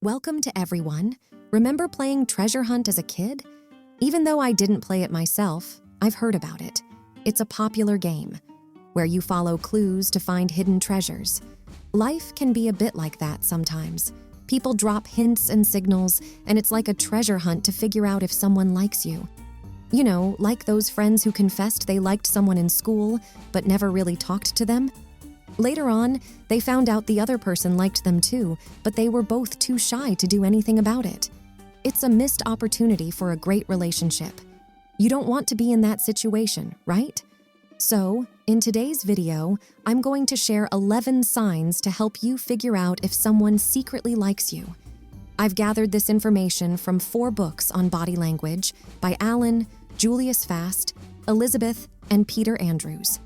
Welcome to everyone. Remember playing Treasure Hunt as a kid? Even though I didn't play it myself, I've heard about it. It's a popular game where you follow clues to find hidden treasures. Life can be a bit like that sometimes. People drop hints and signals, and it's like a treasure hunt to figure out if someone likes you. You know, like those friends who confessed they liked someone in school, but never really talked to them. Later on, they found out the other person liked them too, but they were both too shy to do anything about it. It's a missed opportunity for a great relationship. You don't want to be in that situation, right? So, in today's video, I'm going to share 11 signs to help you figure out if someone secretly likes you. I've gathered this information from 4 books on body language by Alan, Julius Fast, Elizabeth, and Peter Andrews.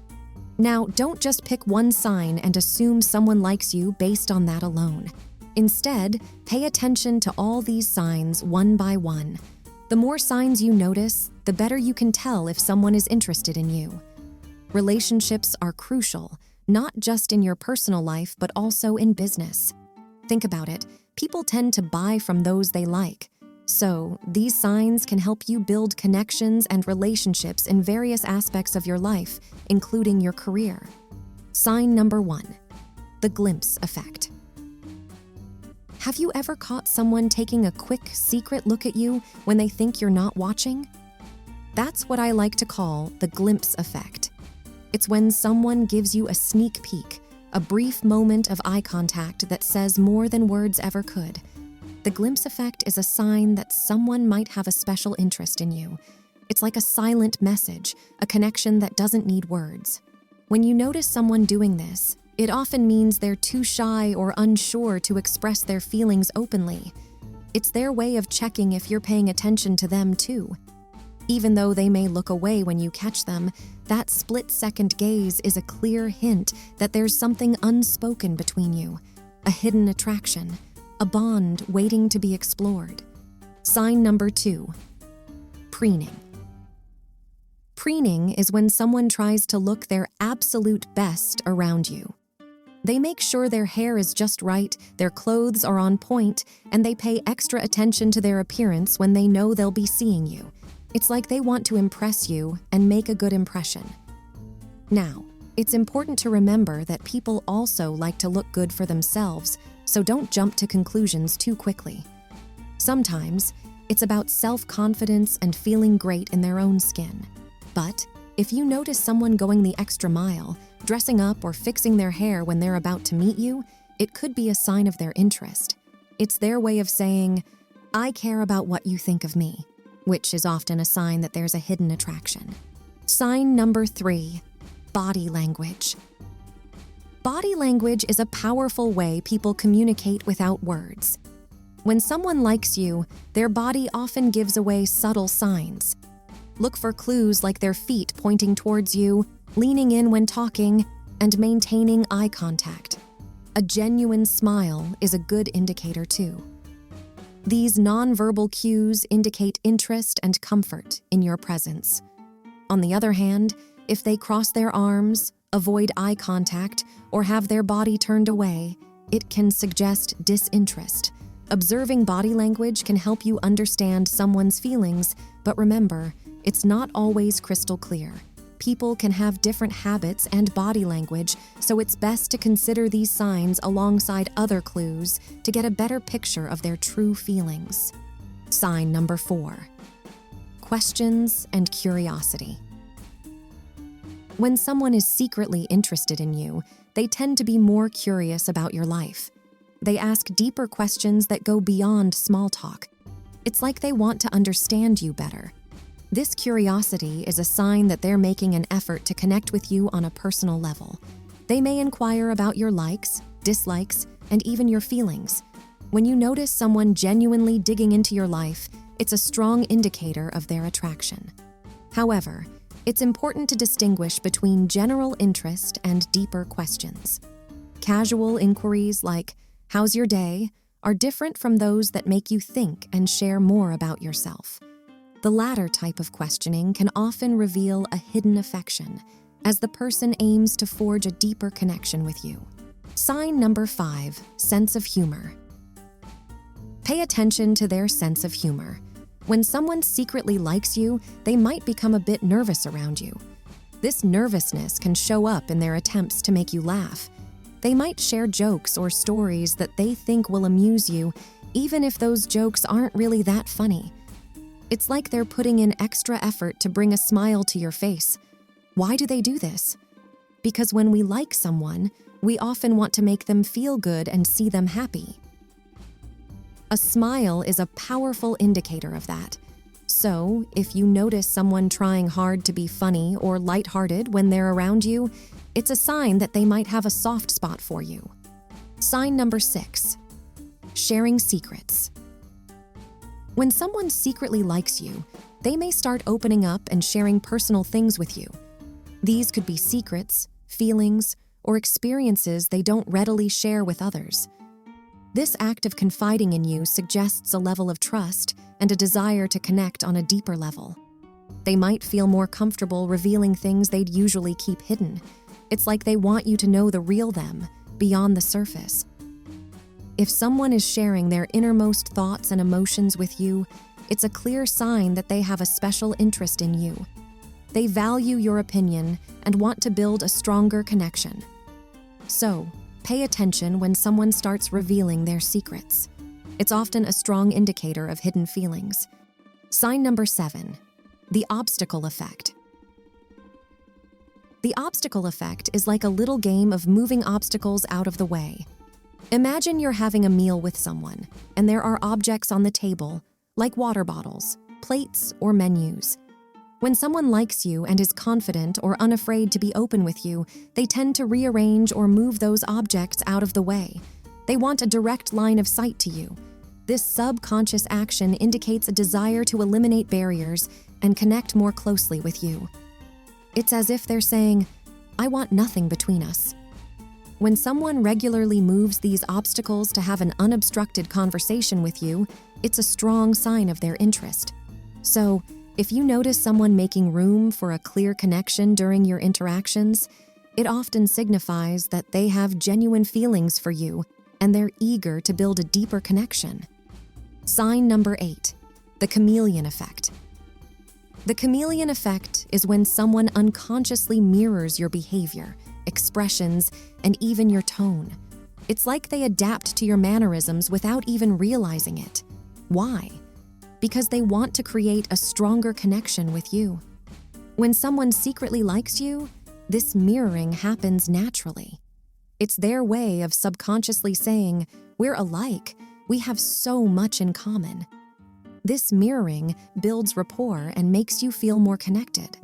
Now, don't just pick one sign and assume someone likes you based on that alone. Instead, pay attention to all these signs one by one. The more signs you notice, the better you can tell if someone is interested in you. Relationships are crucial, not just in your personal life, but also in business. Think about it. People tend to buy from those they like. So, these signs can help you build connections and relationships in various aspects of your life, including your career. Sign number 1, the glimpse effect. Have you ever caught someone taking a quick, secret look at you when they think you're not watching? That's what I like to call the glimpse effect. It's when someone gives you a sneak peek, a brief moment of eye contact that says more than words ever could. The glimpse effect is a sign that someone might have a special interest in you. It's like a silent message, a connection that doesn't need words. When you notice someone doing this, it often means they're too shy or unsure to express their feelings openly. It's their way of checking if you're paying attention to them too. Even though they may look away when you catch them, that split-second gaze is a clear hint that there's something unspoken between you, a hidden attraction, a bond waiting to be explored. Sign number 2, preening. Preening is when someone tries to look their absolute best around you. They make sure their hair is just right, their clothes are on point, and they pay extra attention to their appearance when they know they'll be seeing you. It's like they want to impress you and make a good impression. Now, it's important to remember that people also like to look good for themselves, so don't jump to conclusions too quickly. Sometimes, it's about self-confidence and feeling great in their own skin. But if you notice someone going the extra mile, dressing up or fixing their hair when they're about to meet you, it could be a sign of their interest. It's their way of saying, "I care about what you think of me," which is often a sign that there's a hidden attraction. Sign number 3, body language. Body language is a powerful way people communicate without words. When someone likes you, their body often gives away subtle signs. Look for clues like their feet pointing towards you, leaning in when talking, and maintaining eye contact. A genuine smile is a good indicator too. These nonverbal cues indicate interest and comfort in your presence. On the other hand, if they cross their arms, avoid eye contact, or have their body turned away, it can suggest disinterest. Observing body language can help you understand someone's feelings, but remember, it's not always crystal clear. People can have different habits and body language, so it's best to consider these signs alongside other clues to get a better picture of their true feelings. Sign number 4, questions and curiosity. When someone is secretly interested in you, they tend to be more curious about your life. They ask deeper questions that go beyond small talk. It's like they want to understand you better. This curiosity is a sign that they're making an effort to connect with you on a personal level. They may inquire about your likes, dislikes, and even your feelings. When you notice someone genuinely digging into your life, it's a strong indicator of their attraction. However, it's important to distinguish between general interest and deeper questions. Casual inquiries like, "How's your day?" are different from those that make you think and share more about yourself. The latter type of questioning can often reveal a hidden affection, as the person aims to forge a deeper connection with you. Sign number 5, sense of humor. Pay attention to their sense of humor. When someone secretly likes you, they might become a bit nervous around you. This nervousness can show up in their attempts to make you laugh. They might share jokes or stories that they think will amuse you, even if those jokes aren't really that funny. It's like they're putting in extra effort to bring a smile to your face. Why do they do this? Because when we like someone, we often want to make them feel good and see them happy. A smile is a powerful indicator of that. So, if you notice someone trying hard to be funny or lighthearted when they're around you, it's a sign that they might have a soft spot for you. Sign number 6. Sharing secrets. When someone secretly likes you, they may start opening up and sharing personal things with you. These could be secrets, feelings, or experiences they don't readily share with others. This act of confiding in you suggests a level of trust and a desire to connect on a deeper level. They might feel more comfortable revealing things they'd usually keep hidden. It's like they want you to know the real them, beyond the surface. If someone is sharing their innermost thoughts and emotions with you, it's a clear sign that they have a special interest in you. They value your opinion and want to build a stronger connection. So, pay attention when someone starts revealing their secrets. It's often a strong indicator of hidden feelings. Sign number 7. The obstacle effect. The obstacle effect is like a little game of moving obstacles out of the way. Imagine you're having a meal with someone, and there are objects on the table, like water bottles, plates, or menus. When someone likes you and is confident or unafraid to be open with you, they tend to rearrange or move those objects out of the way. They want a direct line of sight to you. This subconscious action indicates a desire to eliminate barriers and connect more closely with you. It's as if they're saying, "I want nothing between us." When someone regularly moves these obstacles to have an unobstructed conversation with you, it's a strong sign of their interest. So, if you notice someone making room for a clear connection during your interactions, it often signifies that they have genuine feelings for you and they're eager to build a deeper connection. Sign number 8. The chameleon effect. The chameleon effect is when someone unconsciously mirrors your behavior, expressions, and even your tone. It's like they adapt to your mannerisms without even realizing it. Why? Because they want to create a stronger connection with you. When someone secretly likes you, this mirroring happens naturally. It's their way of subconsciously saying, "We're alike, we have so much in common." This mirroring builds rapport and makes you feel more connected.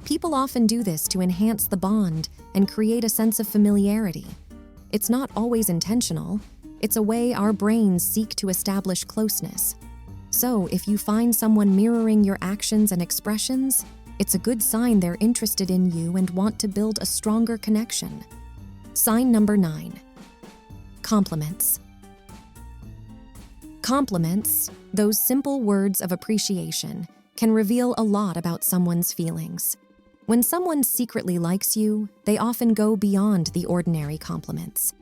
People often do this to enhance the bond and create a sense of familiarity. It's not always intentional. It's a way our brains seek to establish closeness. So, if you find someone mirroring your actions and expressions, it's a good sign they're interested in you and want to build a stronger connection. Sign number 9. Compliments. Compliments, those simple words of appreciation, can reveal a lot about someone's feelings. When someone secretly likes you, they often go beyond the ordinary compliments.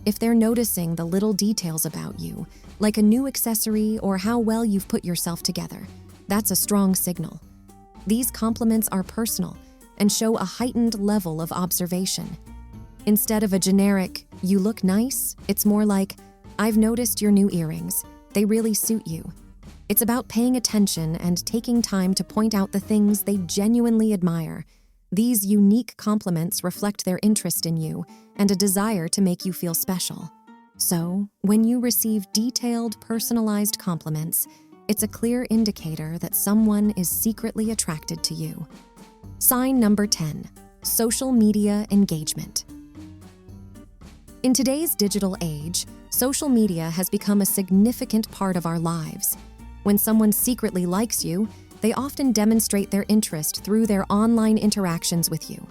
If they're noticing the little details about you, like a new accessory or how well you've put yourself together, that's a strong signal. These compliments are personal and show a heightened level of observation. Instead of a generic, "You look nice," it's more like, "I've noticed your new earrings. They really suit you." It's about paying attention and taking time to point out the things they genuinely admire. These unique compliments reflect their interest in you and a desire to make you feel special. So, when you receive detailed, personalized compliments, it's a clear indicator that someone is secretly attracted to you. Sign number 10. Social media engagement. In today's digital age, social media has become a significant part of our lives. When someone secretly likes you, they often demonstrate their interest through their online interactions with you.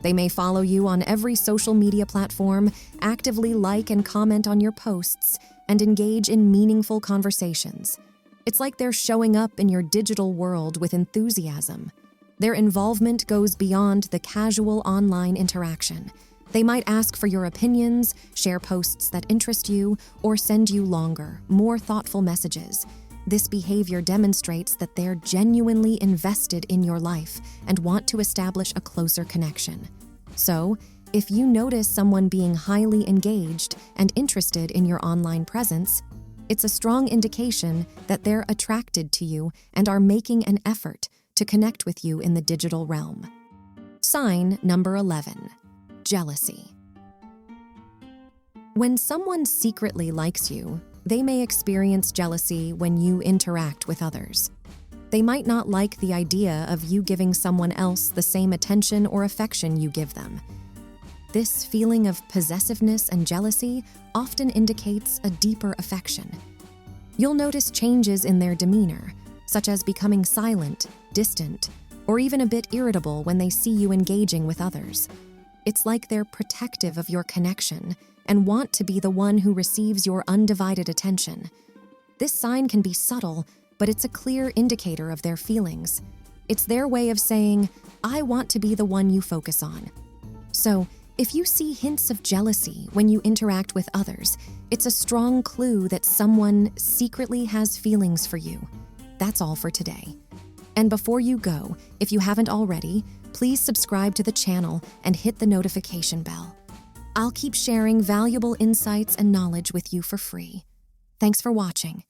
They may follow you on every social media platform, actively like and comment on your posts, and engage in meaningful conversations. It's like they're showing up in your digital world with enthusiasm. Their involvement goes beyond the casual online interaction. They might ask for your opinions, share posts that interest you, or send you longer, more thoughtful messages. This behavior demonstrates that they're genuinely invested in your life and want to establish a closer connection. So, if you notice someone being highly engaged and interested in your online presence, it's a strong indication that they're attracted to you and are making an effort to connect with you in the digital realm. Sign number 11. Jealousy. When someone secretly likes you, they may experience jealousy when you interact with others. They might not like the idea of you giving someone else the same attention or affection you give them. This feeling of possessiveness and jealousy often indicates a deeper affection. You'll notice changes in their demeanor, such as becoming silent, distant, or even a bit irritable when they see you engaging with others. It's like they're protective of your connection and want to be the one who receives your undivided attention. This sign can be subtle, but it's a clear indicator of their feelings. It's their way of saying, "I want to be the one you focus on." So, if you see hints of jealousy when you interact with others, it's a strong clue that someone secretly has feelings for you. That's all for today. And before you go, if you haven't already, please subscribe to the channel and hit the notification bell. I'll keep sharing valuable insights and knowledge with you for free. Thanks for watching.